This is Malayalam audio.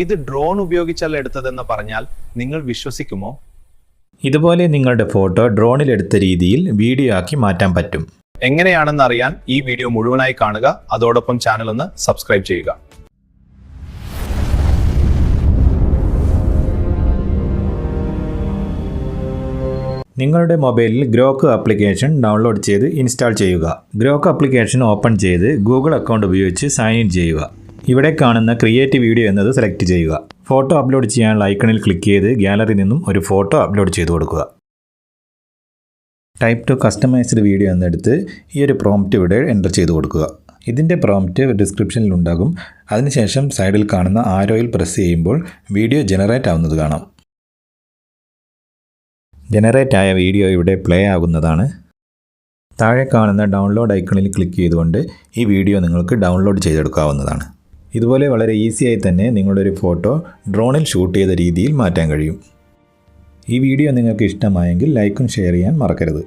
ഇത് ഡ്രോൺ ഉപയോഗിച്ചല്ല എടുത്തതെന്ന് പറഞ്ഞാൽ നിങ്ങൾ വിശ്വസിക്കുമോ? ഇതുപോലെ നിങ്ങളുടെ ഫോട്ടോ ഡ്രോണിൽ എടുത്ത രീതിയിൽ വീഡിയോ ആക്കി മാറ്റാൻ പറ്റും. എങ്ങനെയാണെന്ന് അറിയാൻ ഈ വീഡിയോ മുഴുവനായി കാണുക. അതോടൊപ്പം ചാനൽ ഒന്ന് സബ്സ്ക്രൈബ് ചെയ്യുക. നിങ്ങളുടെ മൊബൈലിൽ ഗ്രോക്ക് ആപ്ലിക്കേഷൻ ഡൗൺലോഡ് ചെയ്ത് ഇൻസ്റ്റാൾ ചെയ്യുക. ഗ്രോക്ക് ആപ്ലിക്കേഷൻ ഓപ്പൺ ചെയ്ത് ഗൂഗിൾ അക്കൗണ്ട് ഉപയോഗിച്ച് സൈൻ ഇൻ ചെയ്യുക. ഇവിടെ കാണുന്ന ക്രിയേറ്റ് വീഡിയോ എന്നത് സെലക്ട് ചെയ്യുക. ഫോട്ടോ അപ്ലോഡ് ചെയ്യാനുള്ള ഐക്കണിൽ ക്ലിക്ക് ചെയ്ത് ഗാലറിയിൽ നിന്നും ഒരു ഫോട്ടോ അപ്ലോഡ് ചെയ്ത് കൊടുക്കുക. ടൈപ്പ് ടു കസ്റ്റമൈസ്ഡ് വീഡിയോ എന്നെടുത്ത് ഈ ഒരു പ്രോംപ്റ്റ് ഇവിടെ എൻ്റർ ചെയ്ത് കൊടുക്കുക. ഇതിൻ്റെ പ്രോംപ്റ്റ് ഡിസ്ക്രിപ്ഷനിൽ ഉണ്ടാകും. അതിനുശേഷം സൈഡിൽ കാണുന്ന ആരോയിൽ പ്രസ് ചെയ്യുമ്പോൾ വീഡിയോ ജനറേറ്റ് ആവുന്നത് കാണാം. ജനറേറ്റ് ആയ വീഡിയോ ഇവിടെ പ്ലേ ആകുന്നതാണ്. താഴെ കാണുന്ന ഡൗൺലോഡ് ഐക്കണിൽ ക്ലിക്ക് ചെയ്തുകൊണ്ട് ഈ വീഡിയോ നിങ്ങൾക്ക് ഡൗൺലോഡ് ചെയ്തെടുക്കാവുന്നതാണ്. ഇതുപോലെ വളരെ ഈസിയായി തന്നെ നിങ്ങളുടെ ഒരു ഫോട്ടോ ഡ്രോണിൽ ഷൂട്ട് ചെയ്ത രീതിയിൽ മാറ്റാൻ കഴിയും. ഈ വീഡിയോ നിങ്ങൾക്ക് ഇഷ്ടമായെങ്കിൽ ലൈക്കും ഷെയർ ചെയ്യാൻ മറക്കരുത്.